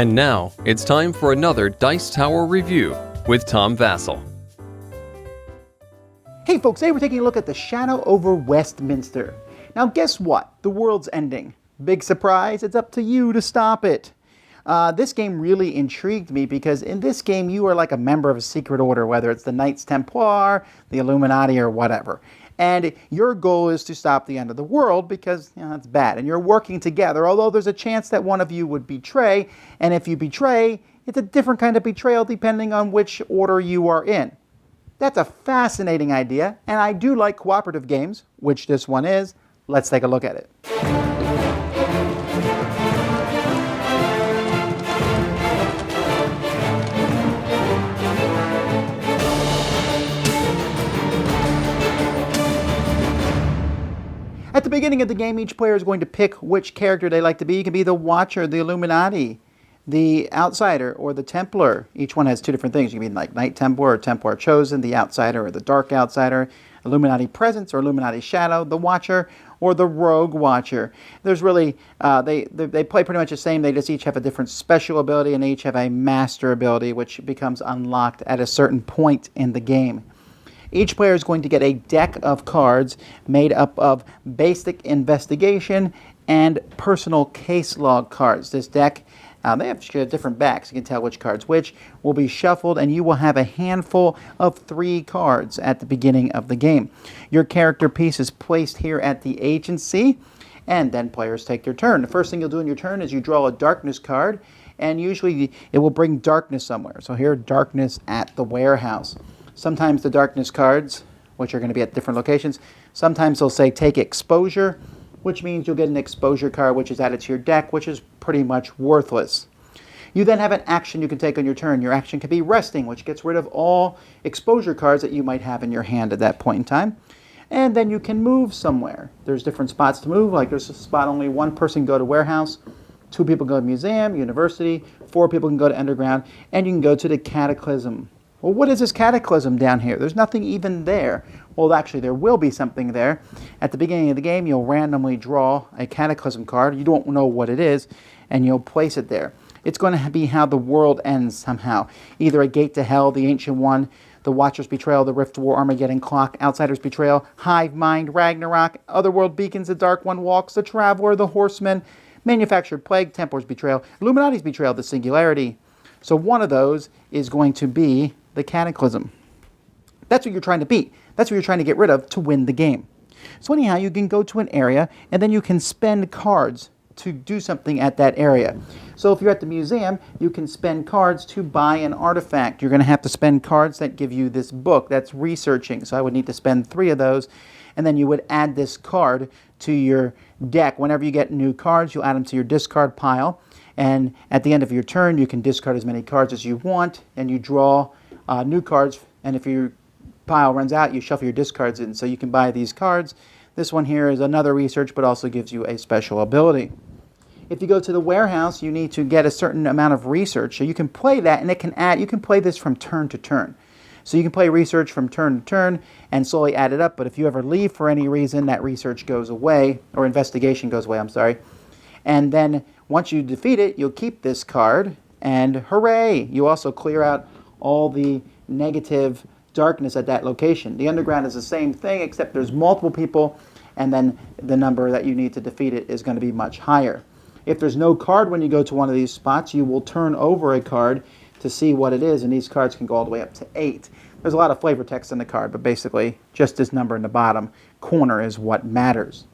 And now, it's time for another Dice Tower review with Tom Vasel. Hey folks, today we're taking a look at the Shadow Over Westminster. Now guess what? The world's ending. Big surprise, it's up to you to stop it. This game really intrigued me because in this game you are like a member of a secret order, whether it's the Knights Templar, the Illuminati, or whatever. And your goal is to stop the end of the world because, that's bad. And you're working together, although there's a chance that one of you would betray. And if you betray, it's a different kind of betrayal depending on which order you are in. That's a fascinating idea, and I do like cooperative games, which this one is. Let's take a look at it. At the beginning of the game, each player is going to pick which character they like to be. You can be the Watcher, the Illuminati, the Outsider, or the Templar. Each one has two different things. You can be like Knight Templar or Templar Chosen, the Outsider or the Dark Outsider, Illuminati Presence or Illuminati Shadow, the Watcher, or the Rogue Watcher. There's really, they play pretty much the same. They just each have a different special ability and each have a master ability which becomes unlocked at a certain point in the game. Each player is going to get a deck of cards made up of basic investigation and personal case log cards. This deck, they have different backs. You can tell which card's which. Will be shuffled, and you will have a handful of 3 cards at the beginning of the game. Your character piece is placed here at the agency, and then players take their turn. The first thing you'll do in your turn is you draw a darkness card, and usually it will bring darkness somewhere. So here, darkness at the warehouse. Sometimes the darkness cards, which are going to be at different locations, sometimes they'll say take exposure, which means you'll get an exposure card which is added to your deck, which is pretty much worthless. You then have an action you can take on your turn. Your action can be resting, which gets rid of all exposure cards that you might have in your hand at that point in time. And then you can move somewhere. There's different spots to move, like there's a spot only one person can go to warehouse, 2 people go to museum, university, 4 people can go to underground, and you can go to the cataclysm. Well, what is this cataclysm down here? There's nothing even there. Well, actually, there will be something there. At the beginning of the game, you'll randomly draw a cataclysm card. You don't know what it is, and you'll place it there. It's going to be how the world ends somehow. Either a gate to hell, the Ancient One, the Watcher's Betrayal, the Rift War, Armageddon Clock, Outsider's Betrayal, Hive Mind, Ragnarok, Otherworld Beacons, the Dark One Walks, the Traveler, the Horseman, Manufactured Plague, Templar's Betrayal, Illuminati's Betrayal, the Singularity. So one of those is going to be the Cataclysm. That's what you're trying to beat. That's what you're trying to get rid of to win the game. So anyhow, you can go to an area and then you can spend cards to do something at that area. So if you're at the museum, you can spend cards to buy an artifact. You're going to have to spend cards that give you this book that's researching. So I would need to spend 3 of those, and then you would add this card to your deck. Whenever you get new cards, you'll add them to your discard pile. And at the end of your turn, you can discard as many cards as you want, and you draw new cards. And if your pile runs out, you shuffle your discards in. So you can buy these cards. This one here is another research, but also gives you a special ability. If you go to the warehouse, you need to get a certain amount of research. So you can play that, and it can add. You can play this from turn to turn. So you can play research from turn to turn and slowly add it up. But if you ever leave for any reason, that research goes away, or investigation goes away, I'm sorry. And then once you defeat it, you'll keep this card, and hooray! You also clear out all the negative darkness at that location. The underground is the same thing, except there's multiple people, and then the number that you need to defeat it is going to be much higher. If there's no card when you go to one of these spots, you will turn over a card to see what it is, and these cards can go all the way up to 8. There's a lot of flavor text in the card, but basically just this number in the bottom corner is what matters.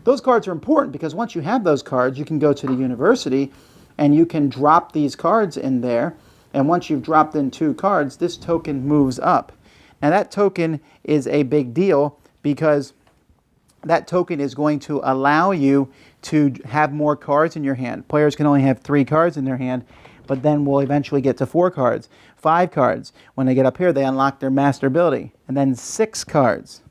Those cards are important because once you have those cards, you can go to the university and you can drop these cards in there. And once you've dropped in 2 cards, this token moves up. Now that token is a big deal because that token is going to allow you to have more cards in your hand. Players can only have 3 cards in their hand, but then we'll eventually get to 4 cards, 5 cards. When they get up here, they unlock their master ability, and then 6 cards.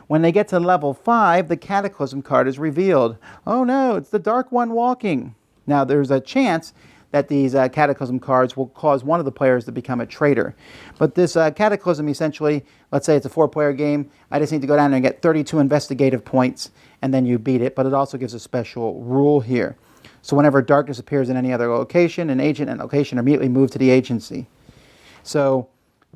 When they get to level 5, the Cataclysm card is revealed. Oh no, it's the Dark One walking. Now there's a chance that these Cataclysm cards will cause one of the players to become a traitor. But this Cataclysm essentially, let's say it's a 4-player game, I just need to go down there and get 32 investigative points, and then you beat it. But it also gives a special rule here. So whenever darkness appears in any other location, an agent and location are immediately moved to the agency. So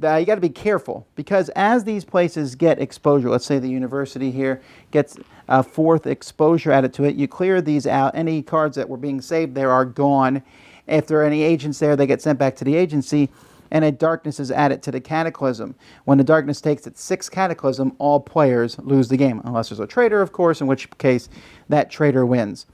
you got to be careful, because as these places get exposure, let's say the university here gets a fourth exposure added to it, you clear these out. Any cards that were being saved there are gone. If there are any agents there, they get sent back to the agency, and a darkness is added to the cataclysm. When the darkness takes its 6th cataclysm, all players lose the game, unless there's a traitor, of course, in which case that traitor wins.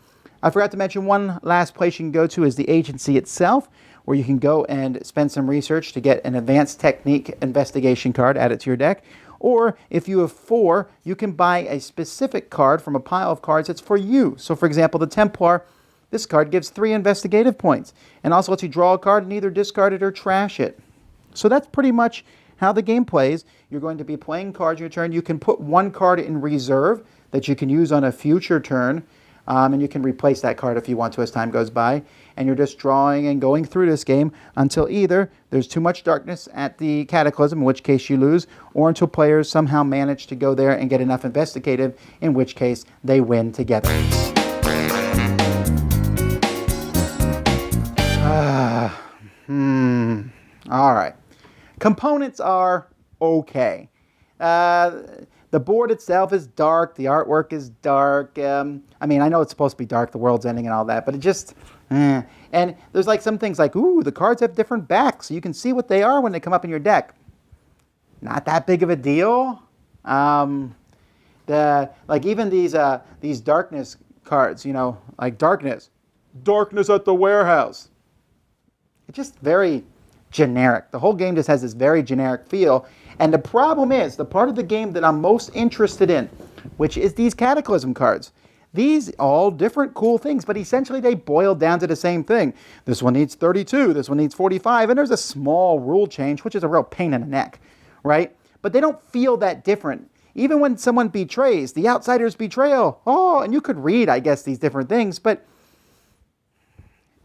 I forgot to mention one last place you can go to is the agency itself, where you can go and spend some research to get an advanced technique investigation card added to your deck. Or if you have 4, you can buy a specific card from a pile of cards that's for you. So for example, the Templar, this card gives 3 investigative points and also lets you draw a card and either discard it or trash it. So that's pretty much how the game plays. You're going to be playing cards your turn. You can put 1 card in reserve that you can use on a future turn, and you can replace that card if you want to as time goes by. And you're just drawing and going through this game until either there's too much darkness at the cataclysm, in which case you lose, or until players somehow manage to go there and get enough investigative, in which case they win together. All right. Components are okay. The board itself is dark. The artwork is dark. I mean, I know it's supposed to be dark. The world's ending and all that, but it just... And there's like some things like, ooh, the cards have different backs, so you can see what they are when they come up in your deck. Not that big of a deal. Like even these darkness cards, you know, like darkness at the warehouse. It's just very generic. The whole game just has this very generic feel. And the problem is, the part of the game that I'm most interested in, which is these Cataclysm cards. These all different cool things, but essentially they boil down to the same thing. This one needs 32, this one needs 45, and there's a small rule change, which is a real pain in the neck, right? But they don't feel that different. Even when someone betrays, the outsider's betrayal, and you could read, I guess, these different things, but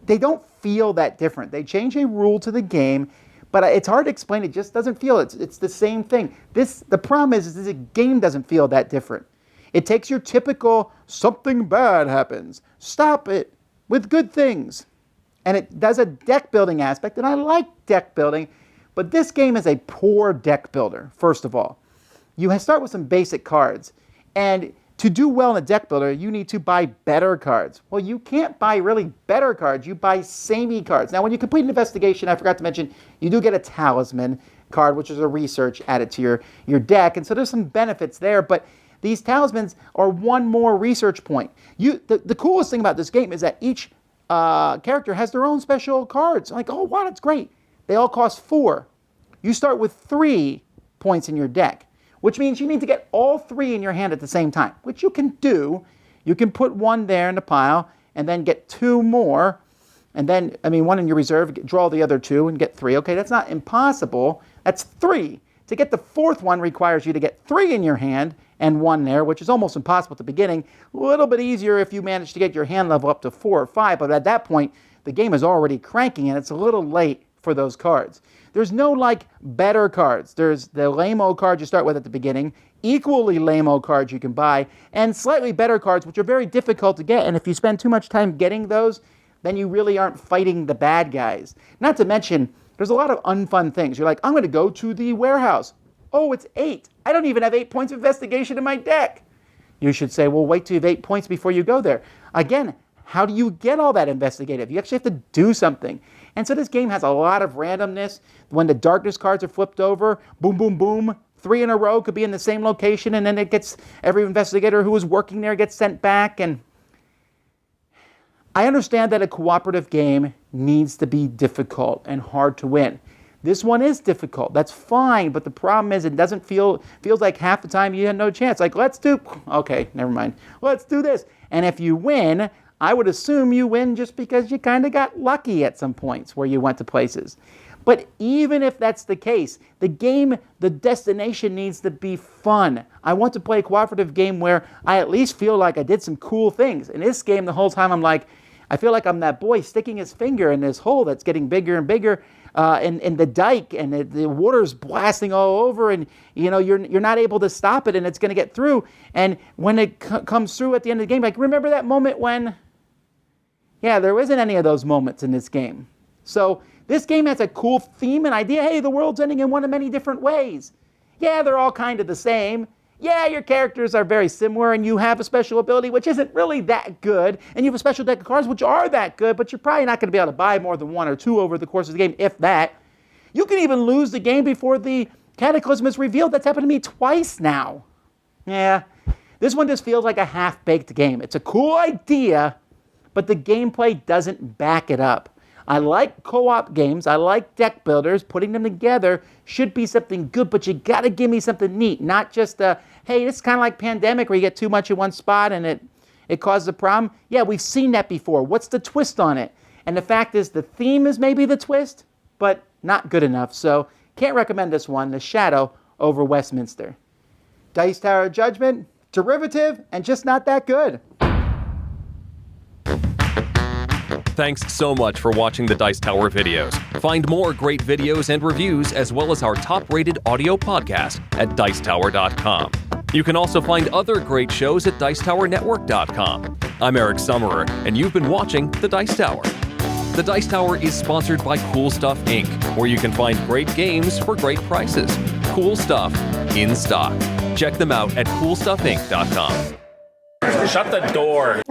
they don't feel that different. They change a rule to the game, but it's hard to explain. It just doesn't feel it. It's the same thing. The problem is the game doesn't feel that different. It takes your typical something bad happens, stop it with good things. And it does a deck building aspect, and I like deck building, but this game is a poor deck builder, first of all. You start with some basic cards, and to do well in a deck builder, you need to buy better cards. Well, you can't buy really better cards, you buy samey cards. Now, when you complete an investigation, I forgot to mention, you do get a talisman card, which is a research added to your deck, and so there's some benefits there, but these talismans are one more research point. The coolest thing about this game is that each character has their own special cards. Like, oh, wow, that's great. They all cost 4. You start with 3 points in your deck, which means you need to get all 3 in your hand at the same time, which you can do. You can put 1 there in the pile and then get 2 more. And then, 1 in your reserve, draw the other 2 and get 3. Okay, that's not impossible. That's 3. To get the 4th one requires you to get 3 in your hand and 1 there, which is almost impossible at the beginning. A little bit easier if you manage to get your hand level up to 4 or 5, but at that point, the game is already cranking and it's a little late for those cards. There's no, better cards. There's the lame-o card you start with at the beginning, equally lame-o cards you can buy, and slightly better cards, which are very difficult to get, and if you spend too much time getting those, then you really aren't fighting the bad guys. Not to mention, there's a lot of unfun things. You're like, I'm going to go to the warehouse. Oh, it's 8. I don't even have 8 points of investigation in my deck. You should say, well, wait till you have 8 points before you go there. Again, how do you get all that investigative? You actually have to do something. And so this game has a lot of randomness. When the darkness cards are flipped over, boom, boom, boom, 3 in a row could be in the same location, and then it gets, every investigator who was working there gets sent back. And I understand that a cooperative game needs to be difficult and hard to win. This one is difficult. That's fine, but the problem is it doesn't feels like half the time you had no chance. Like, okay, never mind. Let's do this. And if you win, I would assume you win just because you kind of got lucky at some points where you went to places. But even if that's the case, the game, the destination needs to be fun. I want to play a cooperative game where I at least feel like I did some cool things. In this game, the whole time I'm like, I feel like I'm that boy sticking his finger in this hole that's getting bigger and bigger in the dike, and the water's blasting all over, and you're not able to stop it, and it's going to get through. And when it comes through at the end of the game, like, remember that moment when Yeah, there isn't any of those moments in this game. So this game has a cool theme and idea. Hey, the world's ending in one of many different ways. Yeah, they're all kind of the same. Yeah, your characters are very similar, and you have a special ability which isn't really that good, and you have a special deck of cards which are that good, but you're probably not going to be able to buy more than one or two over the course of the game, if that. You can even lose the game before the Cataclysm is revealed. That's happened to me twice now. Yeah, this one just feels like a half-baked game. It's a cool idea, but the gameplay doesn't back it up. I like co-op games. I like deck builders. Putting them together should be something good, but you got to give me something neat, not just hey, this is kind of like Pandemic where you get too much in one spot and it causes a problem. Yeah, we've seen that before. What's the twist on it? And the fact is the theme is maybe the twist, but not good enough. So can't recommend this one, The Shadow Over Westminster. Dice Tower Judgment, derivative, and just not that good. Thanks so much for watching the Dice Tower videos. Find more great videos and reviews, as well as our top-rated audio podcast at Dicetower.com. You can also find other great shows at Dicetowernetwork.com. I'm Eric Summerer, and you've been watching The Dice Tower. The Dice Tower is sponsored by Cool Stuff Inc., where you can find great games for great prices. Cool stuff in stock. Check them out at CoolStuffInc.com. Shut the door.